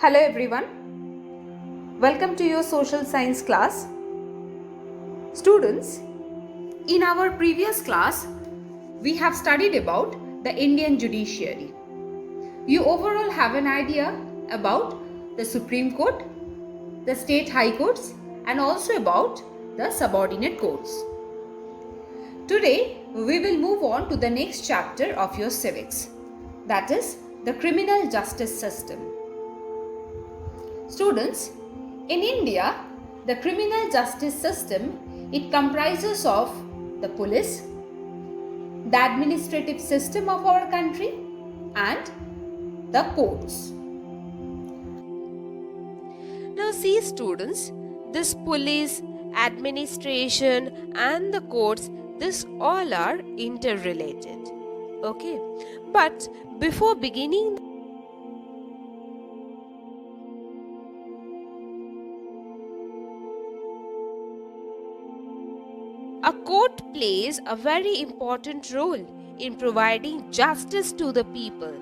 Hello everyone, welcome to your social science class. Students, in our previous class, we have studied about the Indian judiciary. You overall have an idea about the Supreme Court, the state high courts, and also about the subordinate courts. Today, we will move on to the next chapter of your civics, that is the criminal justice system. Students, in India, the criminal justice system, it comprises of the police, the administrative system of our country, and the courts. Now see students, this police, administration and the courts, this all are interrelated. Okay, but before beginning a court plays a very important role in providing justice to the people,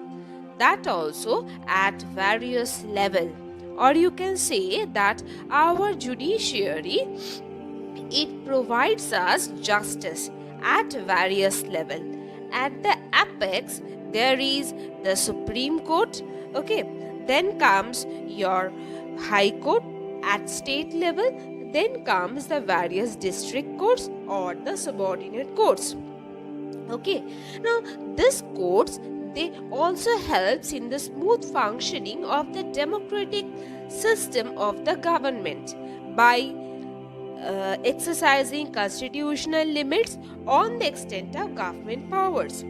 that also at various levels. Or you can say that our judiciary, it provides us justice at various levels. At the apex, there is the Supreme Court, okay, then comes your High Court at state level, then comes the various district courts or the subordinate courts. Okay, now these courts, they also helps in the smooth functioning of the democratic system of the government by exercising constitutional limits on the extent of government powers.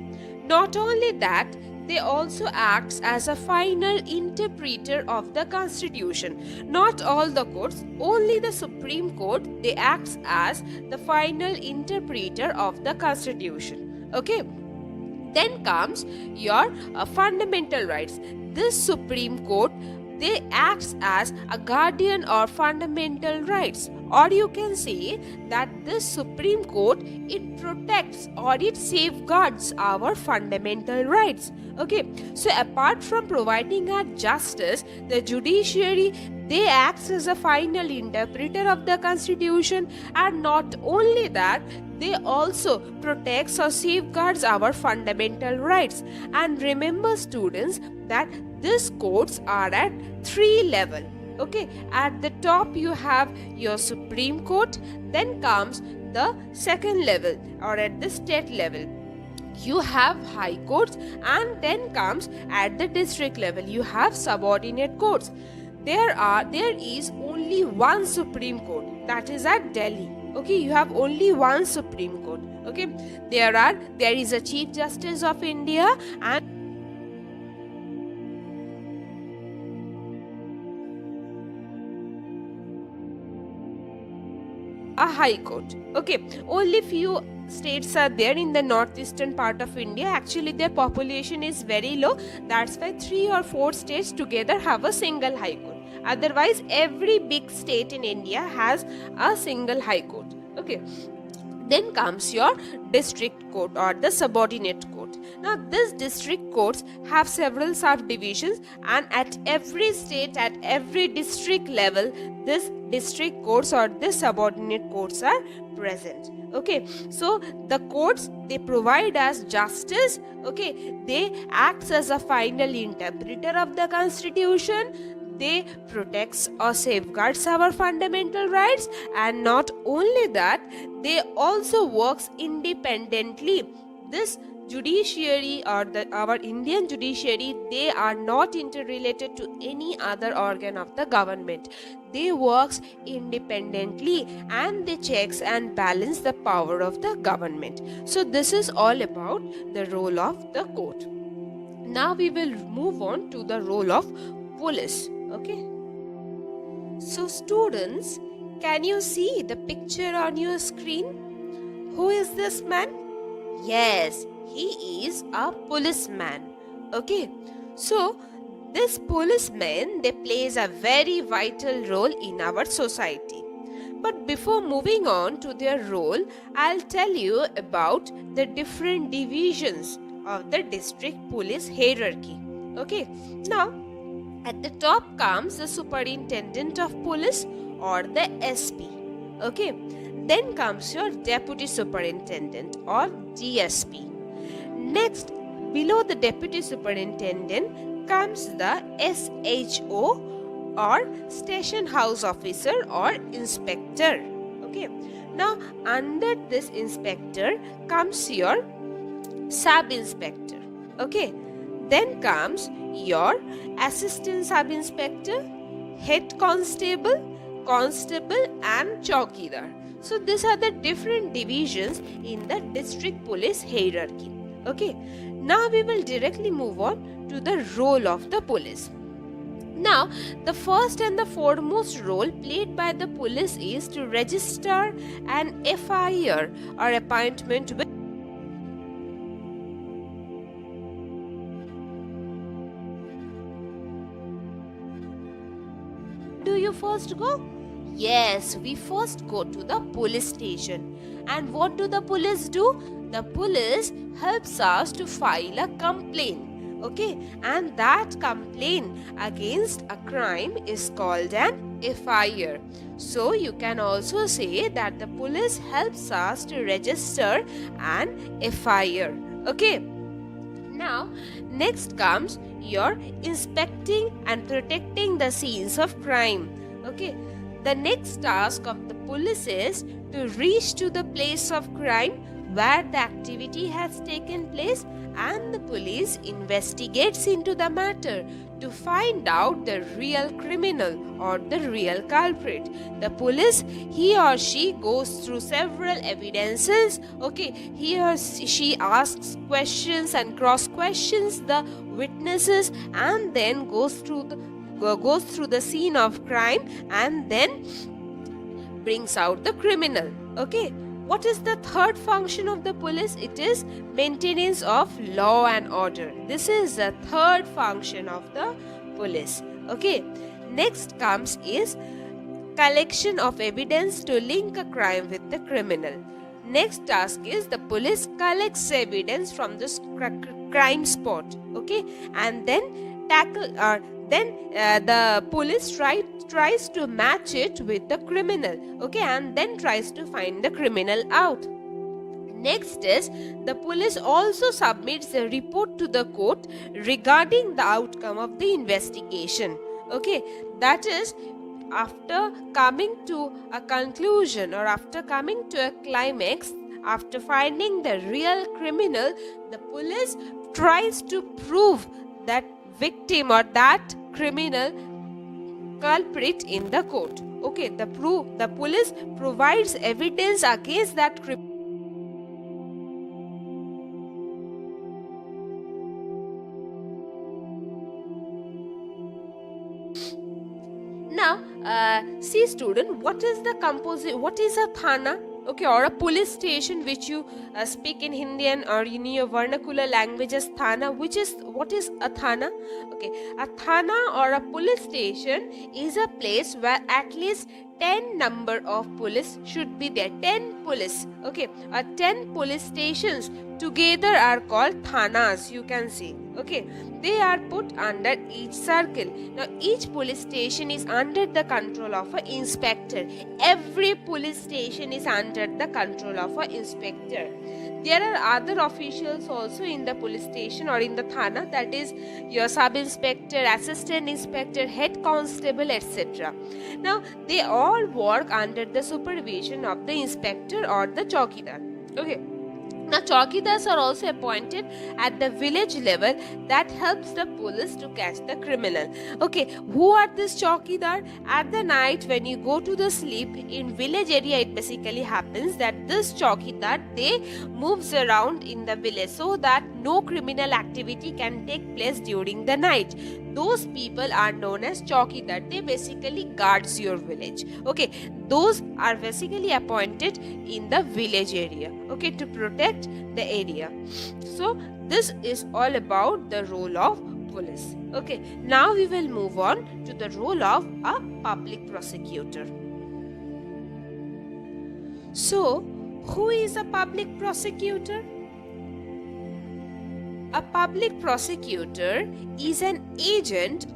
Not only that, they also acts as a final interpreter of the constitution. Not all the courts, only the Supreme Court, they acts as the final interpreter of the constitution. Okay, then comes your fundamental rights. This Supreme Court, they acts as a guardian of fundamental rights, or you can say that this Supreme Court, it protects or it safeguards our fundamental rights. Okay, so apart from providing our justice, the judiciary, they acts as a final interpreter of the constitution, and not only that, they also protects or safeguards our fundamental rights. And remember students that these courts are at 3 levels. Okay, at the top you have your Supreme Court, then comes the second level or at the state level you have high courts, and then comes at the district level you have subordinate courts. There is only one Supreme Court, that is at Delhi. Okay, you have only one Supreme Court. Okay, there is a Chief Justice of India and a High Court. Okay, only few states are there in the northeastern part of India. Actually, their population is very low. That's why 3 or 4 states together have a single High Court. Otherwise, every big state in India has a single High Court. Okay, then comes your district court or the subordinate court. Now, these district courts have several subdivisions, and at every state, at every district level, this district courts or the subordinate courts are present. Okay, so the courts, they provide us justice. Okay, they acts as a final interpreter of the constitution. They protects or safeguards our fundamental rights, and not only that, they also works independently. This judiciary or our Indian judiciary, they are not interrelated to any other organ of the government. They works independently and they checks and balance the power of the government. So this is all about the role of the court. Now we will move on to the role of police. Okay, so students, can you see the picture on your screen? Who is this man? Yes, he is a policeman. Okay, so this policeman, they plays a very vital role in our society. But before moving on to their role, I'll tell you about the different divisions of the district police hierarchy. Okay, now At the top comes the superintendent of police or the SP. Okay, then comes your deputy superintendent or DSP. Next, below the deputy superintendent comes the SHO or station house officer or inspector. Okay, now under this inspector comes your sub inspector. Okay, then comes your assistant sub inspector, head constable, constable and chowkidar. So these are the different divisions in the district police hierarchy. Okay, now we will directly move on to the role of the police. Now, the first and the foremost role played by the police is to register an FIR or appointment with. Do you first go? Yes, we first go to the police station. And what do the police do? The police helps us to file a complaint. Okay, and that complaint against a crime is called an FIR. So you can also say that the police helps us to register an FIR. Okay. Now, next comes your inspecting and protecting the scenes of crime. Okay, the next task of the police is to reach to the place of crime where the activity has taken place, and the police investigates into the matter to find out the real criminal or the real culprit. The police, he or she goes through several evidences. Okay, he or she asks questions and cross questions the witnesses, and then goes through the scene of crime and then brings out the criminal. Okay, what is the third function of the police? It is maintenance of law and order. This is the third function of the police. Okay, next comes is collection of evidence to link a crime with the criminal. Next task is the police collects evidence from the crime spot. Okay, and then the police tries to match it with the criminal. Okay, and then tries to find the criminal out. Next is the police also submits a report to the court regarding the outcome of the investigation. Okay, that is, after coming to a conclusion or after coming to a climax, after finding the real criminal, the police tries to prove that victim or that criminal culprit in the court. Okay, the police provides evidence against that criminal. Now, see student, what is a thana? Okay, or a police station, which you speak in Hindi or in your vernacular language as thana. What is a thana? Okay, a thana or a police station is a place where at least 10 number of police should be there. 10 police. Okay, 10 police stations together are called thanas, you can see. Okay, they are put under each circle. Now, each police station is under the control of an inspector. Every police station is under the control of an inspector. There are other officials also in the police station or in the thana, that is your sub inspector, assistant inspector, head constable, etc. Now, they all work under the supervision of the inspector or the chowkidar. Okay. Now, chowkidars are also appointed at the village level that helps the police to catch the criminal. Okay, who are this chowkidar? At the night when you go to the sleep in village area, it basically happens that this chowkidar, they moves around in the village so that no criminal activity can take place during the night. Those people are known as chowkidar. They basically guards your village. Okay, those are basically appointed in the village area. Okay, to protect the area. So this is all about the role of police. Okay, now we will move on to the role of a public prosecutor. So, who is a public prosecutor? A public prosecutor is an agent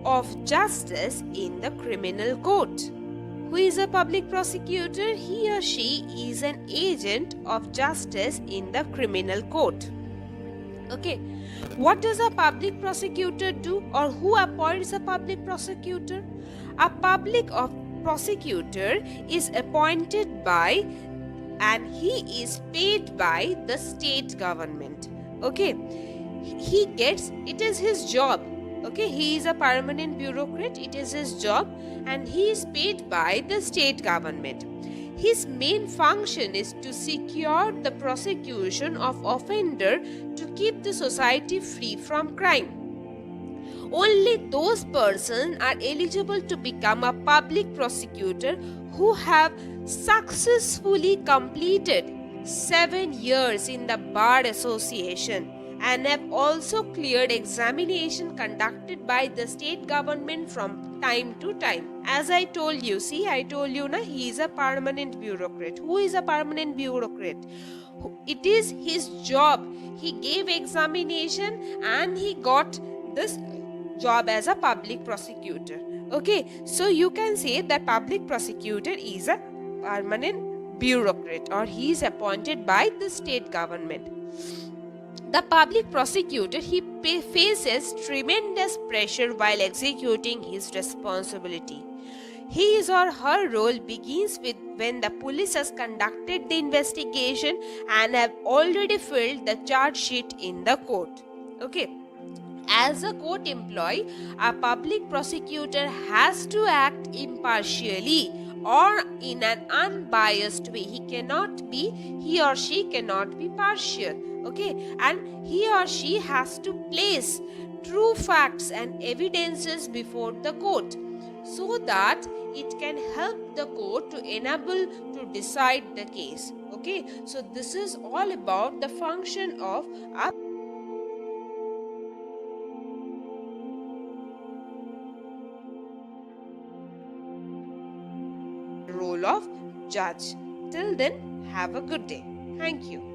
of justice in the criminal court. Who is a public prosecutor? He or she is an agent of justice in the criminal court. Okay, what does a public prosecutor do, or who appoints a public prosecutor? A public prosecutor is appointed by and he is paid by the state government. Okay, it is his job. Okay, he is a permanent bureaucrat, it is his job, and he is paid by the state government. His main function is to secure the prosecution of offender to keep the society free from crime. Only those persons are eligible to become a public prosecutor who have successfully completed 7 years in the Bar Association and have also cleared examination conducted by the state government from time to time. As I told you, he is a permanent bureaucrat. Who is a permanent bureaucrat? It is his job. He gave examination and he got this job as a public prosecutor. Okay, so you can say that public prosecutor is a permanent bureaucrat, or he is appointed by the state government. The public prosecutor, he faces tremendous pressure while executing his responsibility. His or her role begins with when the police has conducted the investigation and have already filled the charge sheet in the court. Okay. As a court employee, a public prosecutor has to act impartially or in an unbiased way. He or she cannot be partial. Okay, and he or she has to place true facts and evidences before the court so that it can help the court to enable to decide the case. Okay, so this is all about the function of a role of judge. Till then, have a good day. Thank you.